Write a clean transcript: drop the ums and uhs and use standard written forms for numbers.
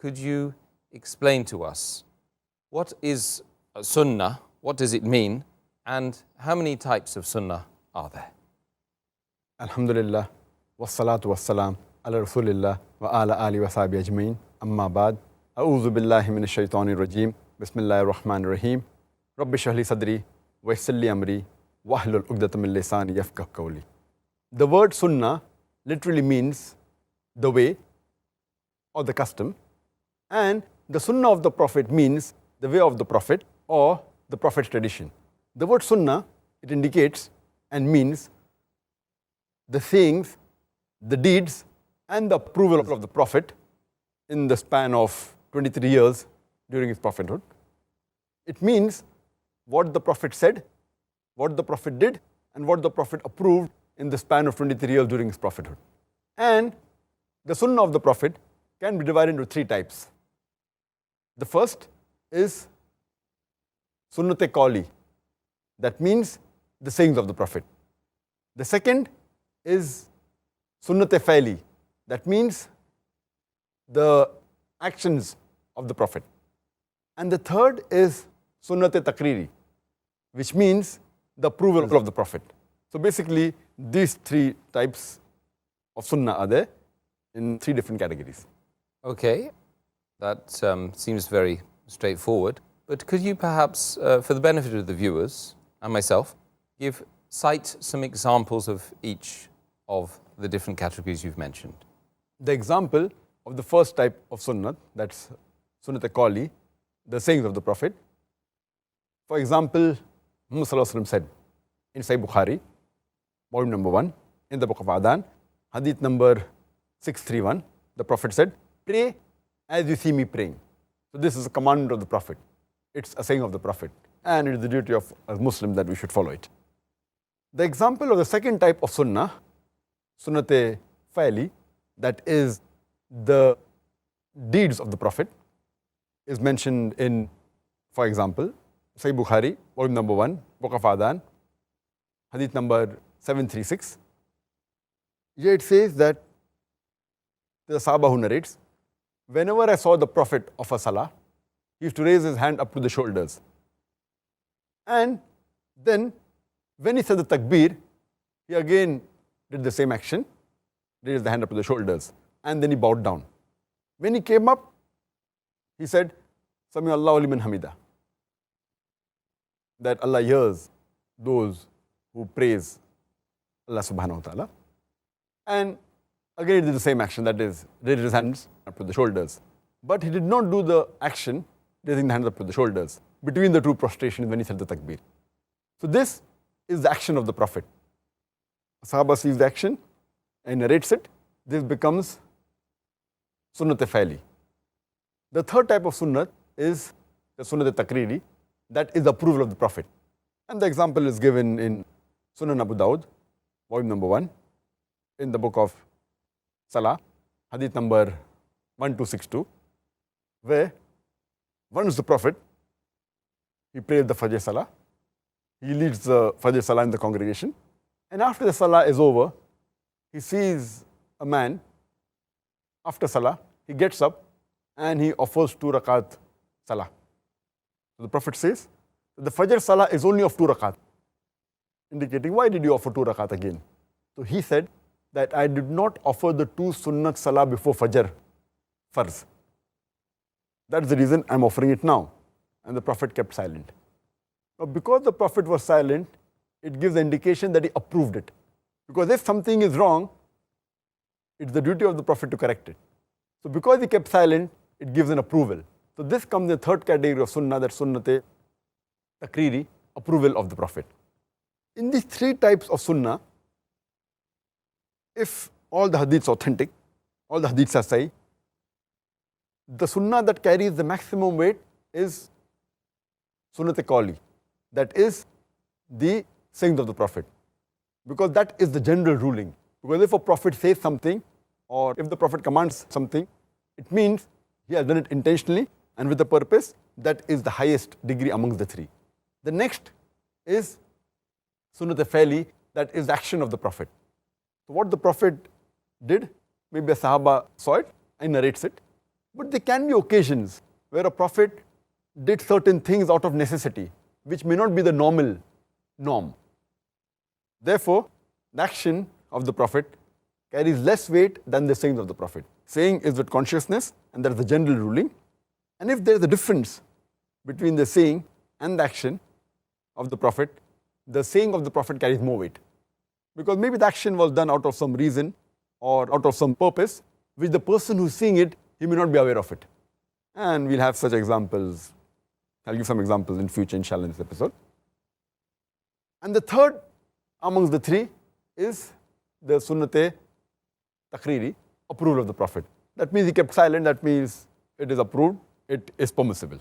could you explain to us what is Sunnah, what does it mean, and how many types of Sunnah are there? Alhamdulillah, wassalatu wassalam ala rasulillah wa ala ali wa sahbihi ajmeen, amma ba'd. A'udhu billahi minash shaitanir rajim. Bismillahir rahmanir rahim. Rabbi shrah li sadri wa yassir li amri wahlul 'uqdatam min lisani yafqahu qawli. The word Sunnah literally means the way or the custom, and the Sunnah of the Prophet means the way of the Prophet or the Prophet's tradition. The word Sunnah, it indicates and means the sayings, the deeds, and the approval of the Prophet in the span of 23 years during his prophethood. It means what the Prophet said, what the Prophet did, and what the Prophet approved in the span of 23 years during his prophethood. And the Sunnah of the Prophet can be divided into three types. The first is Sunnat-e Qawli, that means the sayings of the Prophet. The second is Sunnat-e Fa'li, that means the actions of the Prophet. And the third is Sunnat-e Takriri, which means the approval of the Prophet. So basically, these three types of Sunnah are there in three different categories. Okay, that seems very straightforward. But could you perhaps, for the benefit of the viewers and myself, cite some examples of each of the different categories you've mentioned? The example of the first type of Sunnah, that's Sunnat-e Qawli, the sayings of the Prophet. For example, Muhammad Sallallahu Alaihi Wasallam said in Sahih Bukhari, volume number 1, in the book of Adhan, hadith number 631, the Prophet said, "Pray as you see me praying." So this is a commandment of the Prophet. It's a saying of the Prophet, and it is the duty of a Muslim that we should follow it. The example of the second type of Sunnah, Sunnat-e Fa'li, that is the deeds of the Prophet, is mentioned in, for example, Sahih Bukhari, volume number 1, book of Adhan, hadith number 736. Here it says that the Sahaba who narrates, whenever I saw the Prophet of a Salah, he used to raise his hand up to the shoulders. And then, when he said the Takbir, he again did the same action, raised the hand up to the shoulders, and then he bowed down. When he came up, he said, Sami Allahu liman hamida, that Allah hears those who praise Allah subhanahu wa ta'ala. And again, he did the same action, that is, raised his hands up to the shoulders. But he did not do the action, raising the hands up to the shoulders, between the two prostrations when he said the Takbir. So this is the action of the Prophet. A Sahaba sees the action and narrates it. This becomes Sunnat-e Fa'li. The third type of Sunnat is the Sunnat-e Takriri, that is the approval of the Prophet. And the example is given in Sunan Abu Dawud, volume number 1, in the book of Salah, hadith number 1262, where once the Prophet, he prayed the Fajr Salah, he leads the Fajr Salah in the congregation, and after the Salah is over, he sees a man, after Salah, he gets up and he offers 2 rakat Salah. So the Prophet says, the Fajr Salah is only of 2 rakat, indicating, why did you offer 2 rakat again? So he said that I did not offer the 2 Sunnat Salah before Fajr, Farz. That's the reason I'm offering it now. And the Prophet kept silent. Now, because the Prophet was silent, it gives the indication that he approved it. Because if something is wrong, it's the duty of the Prophet to correct it. So because he kept silent, it gives an approval. So this comes in the third category of Sunnah, that Sunnat-e Takriri, approval of the Prophet. In these three types of Sunnah, if all the hadiths are authentic, all the hadiths are sahih, the Sunnah that carries the maximum weight is Sunnat-e Qawli, that is the sayings of the Prophet. Because that is the general ruling. Because if a Prophet says something, or if the Prophet commands something, it means he has done it intentionally and with a purpose. That is the highest degree amongst the three. The next is Sunnat-e Fa'li, that is the action of the Prophet. So what the Prophet did, maybe a Sahaba saw it and narrates it. But there can be occasions where a Prophet did certain things out of necessity, which may not be the normal norm. Therefore, the action of the Prophet carries less weight than the sayings of the Prophet. Saying is with consciousness, and that is the general ruling. And if there is a difference between the saying and the action of the Prophet, the saying of the Prophet carries more weight. Because maybe the action was done out of some reason or out of some purpose, which the person who is seeing it, he may not be aware of it. And we'll have such examples. I'll give some examples in future, inshallah, in this episode. And the third amongst the three is the sunnate takriri, approval of the Prophet. That means he kept silent, that means it is approved, it is permissible.